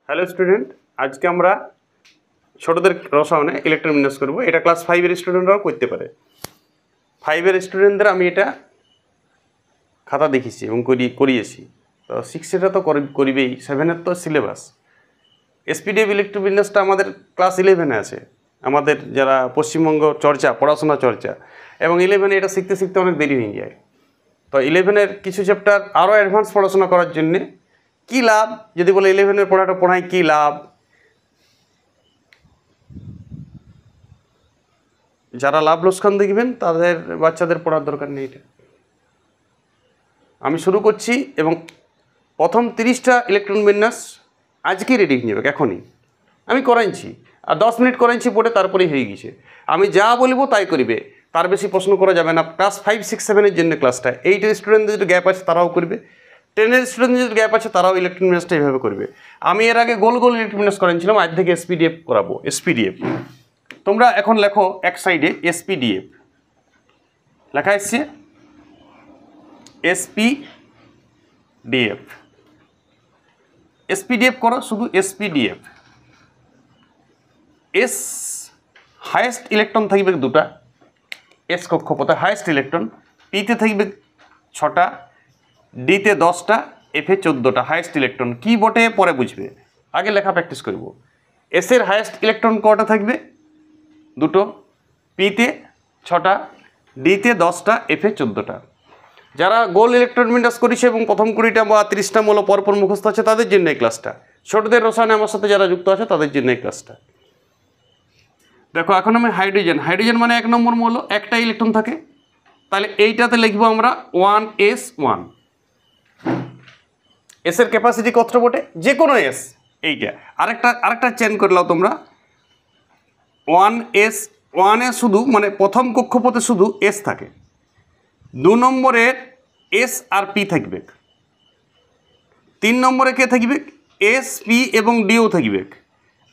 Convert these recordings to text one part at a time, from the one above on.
Hello student, আজকে আমরা ছোটদের রসায়নে ইলেকট্রন বিন্যাস করব। এটা ক্লাস 5 এর স্টুডেন্টরাও করতে পারে। 5 এর স্টুডেন্টদের আমি এটা খাতা দেখিয়েছি এবং করিয়েছি। তো 6 এটা তো করিবেই, 7 এর তো সিলেবাস। এসপিডিএফ ইলেকট্রন বিন্যাসটা আমাদের ক্লাস 11-এ আছে, আমাদের যারা পশ্চিমবঙ্গ পড়াশোনা চর্চা, এবং 11-এ এটা শিখতে শিখতে অনেক দেরি হয়ে যায়। তো 11-এর কিছু চ্যাপ্টার আরও অ্যাডভান্স পড়াশোনা করার জন্যে কী লাভ, যদি বলে 11-এর পড়াটা পড়ায় কী লাভ, যারা লাভ লোকসান দেখবেন তাদের বাচ্চাদের পড়ার দরকার নেই। এটা আমি শুরু করছি এবং প্রথম 30টা ইলেকট্রন বিন্যাস আজকেই রেডি হয়ে যাবে, এখনই আমি করাইছি, আর 10 মিনিট করাইছি পড়ে, তারপরেই হয়ে গেছে। আমি যা বলবো তাই করিবে, তার বেশি প্রশ্ন করা যাবে না। ক্লাস 5, 6, 7-এর জন্য ক্লাসটা, 8-এর স্টুডেন্টদের যদি গ্যাপ আছে তারাও করবে, 10-এর স্টুডেন্টদের যদি গ্যাপ আছে তারাও ইলেকট্রন বিন্যাসটা এইভাবে করবে। আমি এর আগে গোল গোল ইলেকট্রন বিন্যাস করাইছিলাম, আজ থেকে এসপিডিএফ করাবো। এসপিডিএফ তোমরা এখন লেখো এক সাইডে এসপিডিএফ লেখা এসছে, এসপিডিএফ এসপিডিএফ করো, শুধু এসপিডিএফ। এস হাইয়েস্ট ইলেকট্রন থাকবে দুটা, এস কক্ষপথে হাইয়েস্ট ইলেকট্রন, পিতে থাকবে 6টা, ডিতে 10টা, এফে 14টা হাইয়েস্ট ইলেকট্রন। কি বটে পরে বুঝবে, আগে লেখা প্র্যাকটিস করব। এসের হাইয়েস্ট ইলেকট্রন কটা থাকবে? 2টো, পিতে 6টা, ডিতে 10টা, এফে 14টা। যারা গোল ইলেকট্রন বিন্যাস করেছে এবং প্রথম 20টা বা 30টা মূল পরপর মুখস্থ আছে তাদের জন্য এই ক্লাসটা। ছোটদের রসায়নে আমার সাথে যারা যুক্ত আছে তাদের জন্য এই ক্লাসটা। দেখো এখন আমি হাইড্রোজেন মানে 1 নম্বর মৌল, একটা ইলেকট্রন থাকে, তাহলে এইটাতে লিখবো আমরা 1s1। এসের ক্যাপাসিটি কতটা বটে? যে কোনো এস, এইটা। আরেকটা চেঞ্জ করে নাও তোমরা, 1s1-এ শুধু মানে প্রথম কক্ষপথে শুধু এস থাকে, 2 নম্বরের এস আর পি থাকবে, 3 নম্বরে কে থাকবে? এস পি এবং ডিও থাকবে,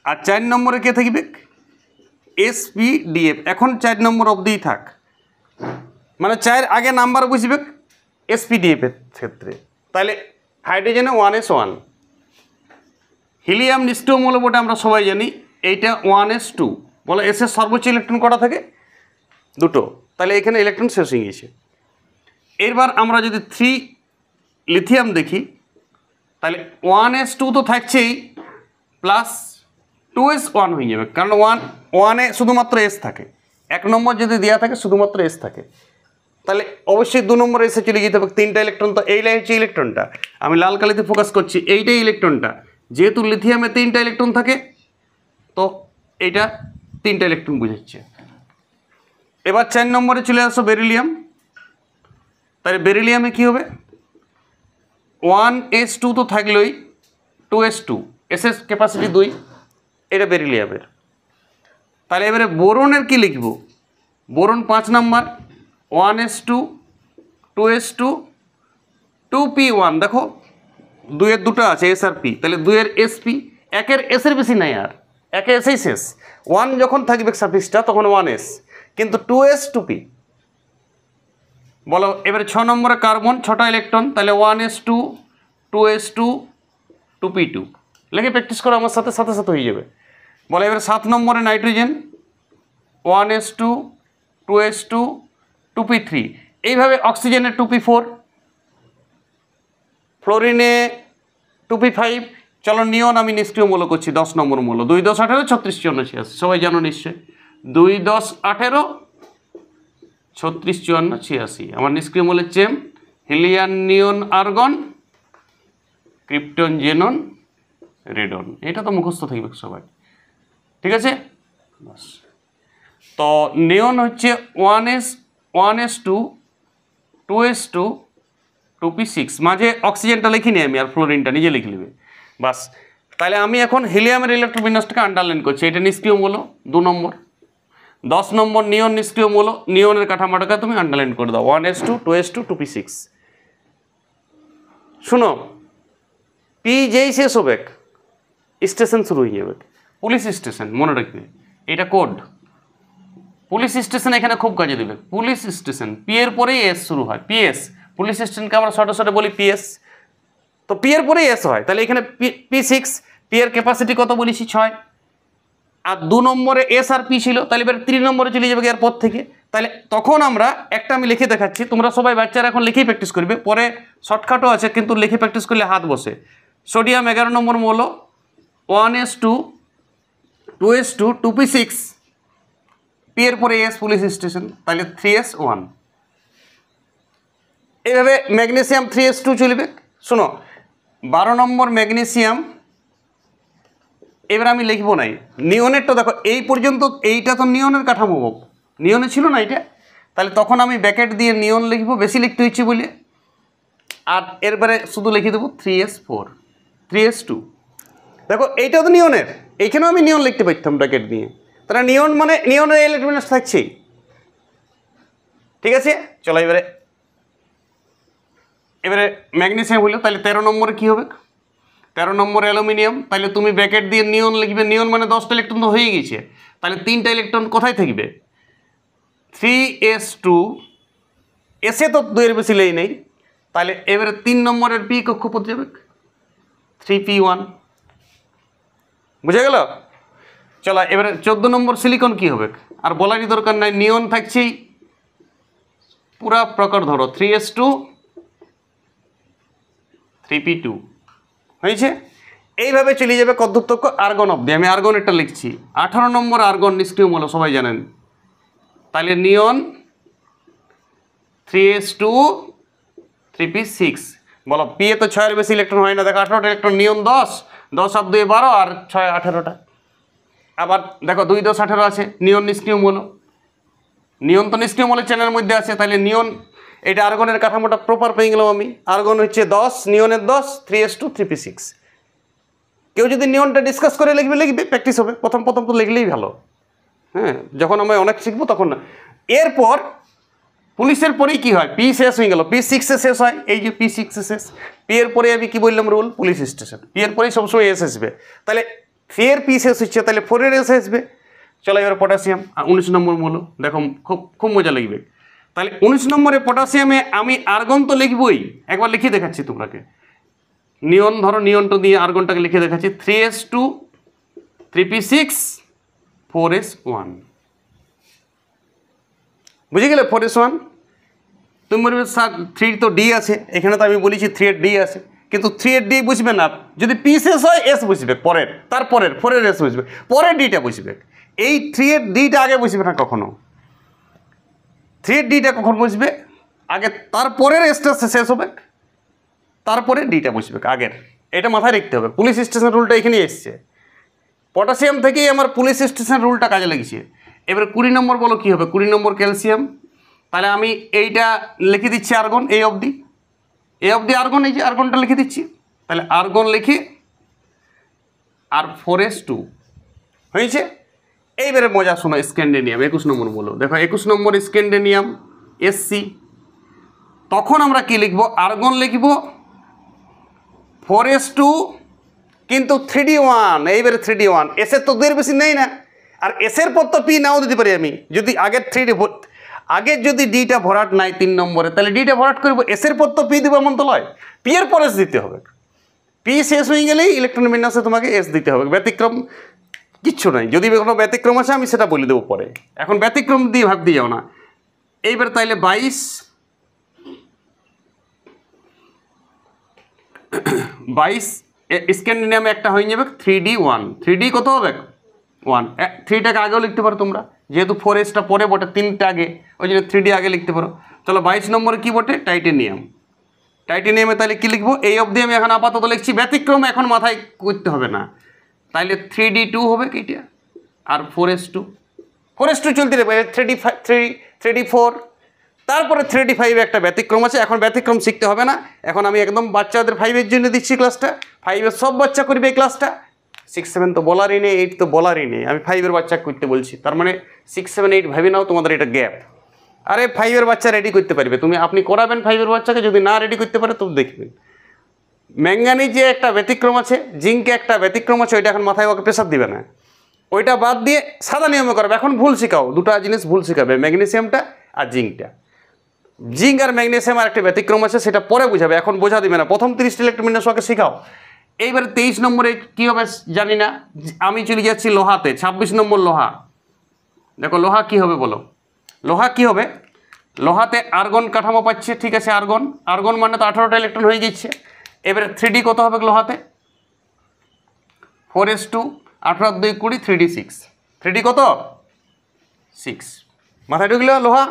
আর 4 নম্বরে কে থাকবে? S P DF. এখন 4 নম্বর অবধিই থাক, মানে 4 আগে নাম্বার বুঝবে এসপিডিএফ এর ক্ষেত্রে। তাহলে হাইড্রোজেনে 1s1, হিলিয়াম নিষ্ক্রিয় মৌল বটে আমরা সবাই জানি, এইটা 1s2। বলো এসের সর্বোচ্চ ইলেকট্রন কটা থাকে? 2টো, তাহলে এখানে ইলেকট্রন শেষ হয়ে গেছে। এবার আমরা যদি 3 লিথিয়াম দেখি, তাহলে 1s2 তো থাকছেই, প্লাস 2s1 হয়ে যাবে, কারণ 1-এ শুধুমাত্র এস থাকে, 1 নম্বর যদি দেওয়া থাকে শুধুমাত্র এস থাকে, তাহলে অবশ্যই 2 নম্বরে এসে চলে যেতে হবে। 3টা ইলেকট্রন, তো এইটাই হচ্ছে ইলেকট্রনটা, আমি লাল কালিতে ফোকাস করছি, এইটাই ইলেকট্রনটা। যেহেতু লিথিয়ামে 3টা ইলেকট্রন থাকে, তো এইটা 3টা ইলেকট্রন বুঝাচ্ছে। এবার 4 নম্বরে চলে আসো বেরিলিয়াম, তাহলে বেরিলিয়ামে কী হবে? 1s2 তো থাকলোই, 2s2, এসএস ক্যাপাসিটি 2, এটা বেরিলিয়ামের। তাহলে এবারে বোরনের কি লিখব? বোরন 5 নম্বর, 1s2, 2s2, 2p1। দেখো 2-এর 2টা আছে, এস আর পি, তাহলে 2-এর এসপি, 1-এর এসের বেশি নাই, আর 1-এ এসেই শেষ। 1 যখন থাকবে সাফিক্সটা তখন 1s, কিন্তু 2s 2p। বলো এবারে 6 নম্বরে কার্বন, 6টা ইলেকট্রন, তাহলে 1s2, 2s2, 2p2। লেখে প্র্যাকটিস করো আমার সাথে সাথে হয়ে যাবে। বলো এবারে 7 নম্বরে নাইট্রোজেন, 1s2, 2s2, 2p3। এইভাবে অক্সিজেনের 2p4, ফ্লোরিনে 2p5। চলো নিয়ন আমি নিষ্ক্রিয় মূল করছি, 10 নম্বর মূল, 2, 10, 18, 36, 54, 86, সবাই জানো নিশ্চয়। 2, 10, 18, 36, 54, 86 আমার নিষ্ক্রিয় মূলের চেম, হিলিয়াম, নিয়ন, আর্গন, ক্রিপ্টন, জেনন, রেডন। এটা তো মুখস্থ থাকবে সবাই, ঠিক আছে? বাস। তো নিয়ন হচ্ছে 1s2, 2s2, 2p6, মাঝে অক্সিজেনটা লিখিনি আমি, আর ফ্লোরিনটা নিজে লিখে নেবে, বাস। তাহলে আমি এখন হিলিয়ামের ইলেকট্রন বিন্যাসটাকে আন্ডারলাইন করছি, এটা নিষ্ক্রিয় মূল 2 নম্বর। 10 নম্বর নিয়ন নিষ্ক্রিয় মূল, নিয়নের কাঠামোটাকে তুমি আন্ডারলাইন করে দাও, 1s2, 2s2, 2p6। শুনো, পি যেই শেষ হবে স্টেশন শুরু হয়ে যাবে, পুলিশ স্টেশন, মনে রাখবে এটা কোড। পুলিশ স্টেশন এখানে খুব কাজে দেবে, পুলিশ স্টেশন, পি এর পরেই এস শুরু হয়, পিএস। পুলিশ স্টেশনকে আমরা শর্টে বলি পিএস, তো পি এর পরেই এস হয়, তাহলে এখানে P6, পি এর ক্যাপাসিটি কত বলেছি 6, আর 2 নম্বরে এস আর পি ছিল, তাহলে এবার 3 নম্বরে চলে যাবে এর পর থেকে। তাহলে তখন আমরা একটা আমি লিখে দেখাচ্ছি, তোমরা সবাই বাচ্চারা এখন লিখেই প্র্যাকটিস করবে, পরে শর্টকাটও আছে কিন্তু লিখে প্র্যাকটিস করলে হাত বসে। সোডিয়াম 11 নম্বর মৌল 1s2 2s2 2p6, পি এর পরে এস পুলিশ স্টেশন, তাহলে 3s1। এইভাবে ম্যাগনেসিয়াম 3s2 চলবে। শোনো 12 নম্বর ম্যাগনেসিয়াম, এবার আমি লিখবো নাই নিয়নেরটা, দেখো এই পর্যন্ত এইটা তো নিয়নের কাঠামো, নিয়নে ছিল না এটা, তাহলে তখন আমি ব্যাকেট দিয়ে নিয়ন লিখবো, বেশি লিখতে হচ্ছে বলে, আর এরপরে শুধু লিখে দেবো 3s4 3s2। দেখো এইটাও তো নিয়নের, এইখানেও আমি নিয়ন লিখতে পারতাম ব্র্যাকেট দিয়ে, তাহলে নিয়ন মানে নিয়নের ইলেকট্রনিক্স থাকছেই। ঠিক আছে, চলো এবারে ম্যাগনেসিয়াম হলো, তাহলে 13 নম্বরে কী হবে, 13 নম্বর অ্যালুমিনিয়াম, তাহলে তুমি ব্র্যাকেট দিয়ে নিয়ন লিখবে, নিয়ন মানে 10টা ইলেকট্রন তো হয়ে গেছে, তাহলে 3টা ইলেকট্রন কোথায় থাকবে, 3s2, এসে তো 2 এর বেশি লেই নেই, তাহলে এবারে 3 নম্বরের পি কক্ষপথ যাবে 3p1, বুঝে গেল। চলো এবারে 14 নম্বর সিলিকন কি হবে, আর বলারই দরকার নাই, নিয়ন থাকছেই পুরা প্রকার, ধরো 3s2 3p2 হয়েছে। এইভাবে চলে যাবে কদ্দুত্তক্ষ আর্গন অব্দি, আমি আর্গনেরটা লিখছি। 18 নম্বর আর্গন নিষ্ক্রিয় মৌল, সবাই জানেন, তাহলে নিয়ন 3s2 3p6, বলো পি এ তো 6 এর বেশি ইলেকট্রন হয় না, দেখো 18টা ইলেকট্রন, নিয়ন 10 আর 2 12 আর 6 18টা। আবার দেখো 2 10 18 আছে, নিয়ন নিষ্ক্রিয় মৌল, নিয়ন তো নিষ্ক্রিয় মৌলের চেনের মধ্যে আছে, তাহলে নিয়ন, এটা আর্গনের কাঠামোটা প্রপার পেয়ে গেলাম আমি। আর্গন হচ্ছে 10, নিয়নের 10, 3s2 3p6। কেউ যদি নিয়নটা ডিসকাস করে লিখবে প্র্যাকটিস হবে, প্রথম তো লিখলেই ভালো, হ্যাঁ, যখন আমরা অনেক শিখবো তখন না। এরপর পুলিশের পরেই কী হয়, পি শেষ হয়ে গেল, p6 শেষ হয়, এই যে p6 শেষ, পি এর পরে আমি কী বললাম রুল, পুলিশ স্টেশন, পি এর পরেই সবসময় এস আসবে, তাহলে 3 এর পি শেষ হচ্ছে, তাহলে 4 এর এস আসবে। চলো এবার পটাশিয়াম 19 নম্বর মৌল, দেখো খুব মজা লাগবে। তাহলে 19 নম্বরে পটাশিয়ামে আমি আর্গন তো লিখবই, একবার লিখে দেখাচ্ছি তোমাকে, নিয়ন ধরো, নিয়নটা দিয়ে আর্গনটাকে লিখে দেখাচ্ছি, 3s2 3p6 4s1, বুঝে গেলে 4s1। তুমি বলবে স্যার 3 তো ডি আছে, এখানে তো আমি বলেছি 3 এর ডি আছে, কিন্তু 3 এর ডি বুঝবে না, যদি পি শেষ হয় এস বুঝবে, তারপরের 4 এর এস বুঝবে, পরের ডিটা বুঝবে, এই 3 এর ডিটা আগে বুঝবে না কখনো, 3 এর ডিটা কখন বুঝবে আগে, তারপরের এসটা শেষ হবে, তারপরে ডিটা বুঝবে আগের, এটা মাথায় রাখতে হবে। পুলিশ স্টেশন রুলটা এখানেই এসছে, পটাশিয়াম থেকেই আমার পুলিশ স্টেশন রুলটা কাজে লাগিয়েছে। এবার 20 নম্বর বলো কী হবে, 20 নম্বর ক্যালসিয়াম, তাহলে আমি এইটা লিখে দিচ্ছি আর্গন, এই অবধি আর্গন, এই যে আর্গনটা লিখে দিচ্ছি, তাহলে আর্গন লিখে আর 4s2 হয়েছে। এইবারে মজা শোনো, স্ক্যান্ডেনিয়াম 21 নম্বর বলো, দেখো 21 নম্বর স্ক্যান্ডেনিয়াম Sc, তখন আমরা কি লিখব, আর্গন লিখব 4s2 কিন্তু 3d1, এইবারে 3d1, এসের তো 2 এর বেশি নেই না, আর এসের পর তো পি নাও দিতে পারি আমি, যদি আগের যদি ডিটা ভরাট নাই 3 নম্বরে, তাহলে ডিটা ভরাট করবো, এসের পর তো পি দেবো এমন তো নয়, পি এর পর এস দিতে হবে, পি শেষ হয়ে গেলেই ইলেকট্রন বিন্যাসে তোমাকে এস দিতে হবে, ব্যতিক্রম কিচ্ছু নাই, যদি কোনো ব্যতিক্রম আছে আমি সেটা বলে দেবো পরে, এখন ব্যতিক্রম দিয়ে ভাব দিয়ে যাও না। এইবার তাইলে 22 স্ক্যান্ডিনিয়ামে একটা হয়ে যাবে 3d1, 3d কত হবে 1, 3টাকে আগেও লিখতে পারো তোমরা, যেহেতু 4sটা পরে বটে, 3টা আগে, ওই জন্য 3d আগে লিখতে পারো। চলো 22 নম্বরে কী বটে, টাইটেনিয়ামে তাহলে কী লিখবো, এই অবধি আমি এখন আপাতত লিখছি, ব্যতিক্রম এখন মাথায় করতে হবে না, তাইলে 3d2 হবে এইটা, আর 4s2 চলতে দেবে, 3d4, তারপরে 3d5 একটা ব্যতিক্রম আছে, এখন ব্যতিক্রম শিখতে হবে না, এখন আমি একদম বাচ্চাদের 5-এর জন্য দিচ্ছি ক্লাসটা, 5-এর সব বাচ্চা করবে এই ক্লাসটা, 6-7 তো বলারই নেই, 8 তো বলারই নেই, আমি 5-এর বাচ্চা করতে বলছি, তার মানে 6-7-8 ভাবি নাও তোমাদের এটা গ্যাপ। আরে 5-এর বাচ্চা রেডি করতে পারবে, আপনি করাবেন 5-এর বাচ্চাকে, যদি না রেডি করতে পারে তো দেখবেন। ম্যাঙ্গানিজে একটা ব্যতিক্রম আছে, জিঙ্কে একটা ব্যতিক্রম আছে, ওইটা এখন মাথায় ওকে প্রেসার দিবে না, ওইটা বাদ দিয়ে সাদা নিয়মে করবে। এখন ভুল শেখাও, দুটো জিনিস ভুল শেখাবে, ম্যাগনেসিয়ামটা আর জিঙ্কটা। জিঙ্ক আর ম্যাগনেসিয়াম আর একটা ব্যতিক্রম আছে, সেটা পরে বুঝাবে, এখন বোঝা দিবে না। প্রথম 30টা ইলেকট্রন বিন্যাস ওকে শেখাও, এইবারে 23 নম্বরে কী হবে জানি না, আমি চলে যাচ্ছি লোহাতে। 26 নম্বর লোহা। দেখো লোহা কি হবে বলো, লোহা কি হবে? লোহাতে আর্গন কাঠামো পাচ্ছে, ঠিক আছে। আর্গন, আর্গন মানে তো 18টা ইলেকট্রন হয়ে যাচ্ছে। এবারে 3D কত হবে লোহাতে? 4s2, 18 2 20, 3D 6। 3D কত? 6। মাথায় ঢুকলো লোহা।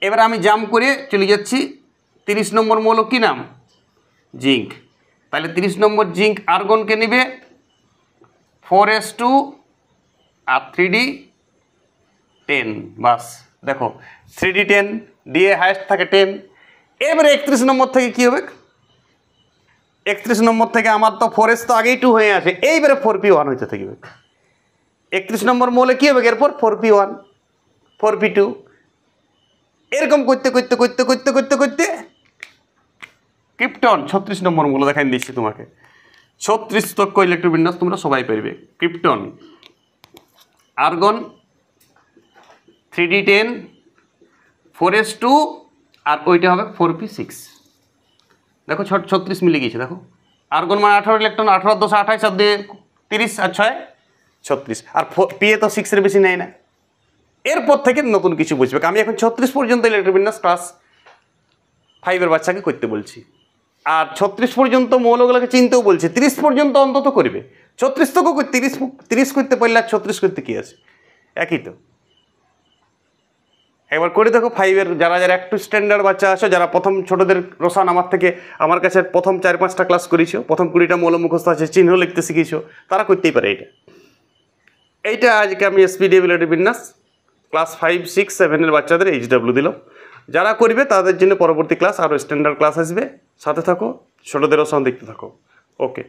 এবার আমি জাম্প করে চলে যাচ্ছি 30 নম্বর মৌল, কি নাম? জিঙ্ক। তাহলে 30 নম্বর জিঙ্ক আর্গনকে নেবে 4s2 আর 3D 10। বাস দেখো 3D 10 দিয়ে হাইস্ট থাকে 10। এবারে 31 নম্বর থেকে কী হবে? 31 নম্বর থেকে আমার তো 4s তো আগেই 2 হয়ে আছে, এইবারে 4p1 হইতে থাকবে। 31 নম্বর মৌলে কী হবে? এরপর 4p1, 4p2, এরকম করতে করতে করতে করতে করতে করতে ক্রিপ্টন 36 নম্বর মৌল দেখাই দিচ্ছি তোমাকে। 36 তক্ক ইলেকট্রোবিন্যাস তোমরা সবাই পারবে। ক্রিপ্টন, আর্গন, 3D 10, 4s2 আর ওইটা হবে 4p6। দেখো 36 মিলে গিয়েছে। দেখো আর্গন মানে 18 electron, 18 10 28 R 2 30 R 6 36, R P A তো 6-এর বেশি নেয় না। এরপর থেকে নতুন কিছু বুঝবে। আমি এখন 36 পর্যন্ত ইলেকট্রোবিন্যাস ক্লাস 5-এর বাচ্চাকে করতে বলছি, আর 36 পর্যন্ত মৌলগুলোকে চিনতেও বলছি। 30 পর্যন্ত অন্তত করবে। 36 তো 30 করতে পারলে আর 36 করতে কী আছে, একই তো। একবার করে দেখো 5-এর যারা যারা একটু স্ট্যান্ডার্ড বাচ্চা আছে, যারা প্রথম ছোটোদের রোশান আমার কাছে প্রথম 4-5টা ক্লাস করেছো, প্রথম 20টা মৌল মুখস্থ আছে, চিহ্ন লিখতে শিখেছো, তারা করতেই পারে এইটা। আজকে আমি এসপিডিএ ইলেকট্রোবিন্যাস ক্লাস 5, 6, 7-এর বাচ্চাদের HW দিলাম। যারা করবে তাদের জন্য পরবর্তী ক্লাস আরও স্ট্যান্ডার্ড ক্লাস আসবে। সাথে থাকো, ছোটোদেরও সঙ্গে দেখতে থাকো। ওকে।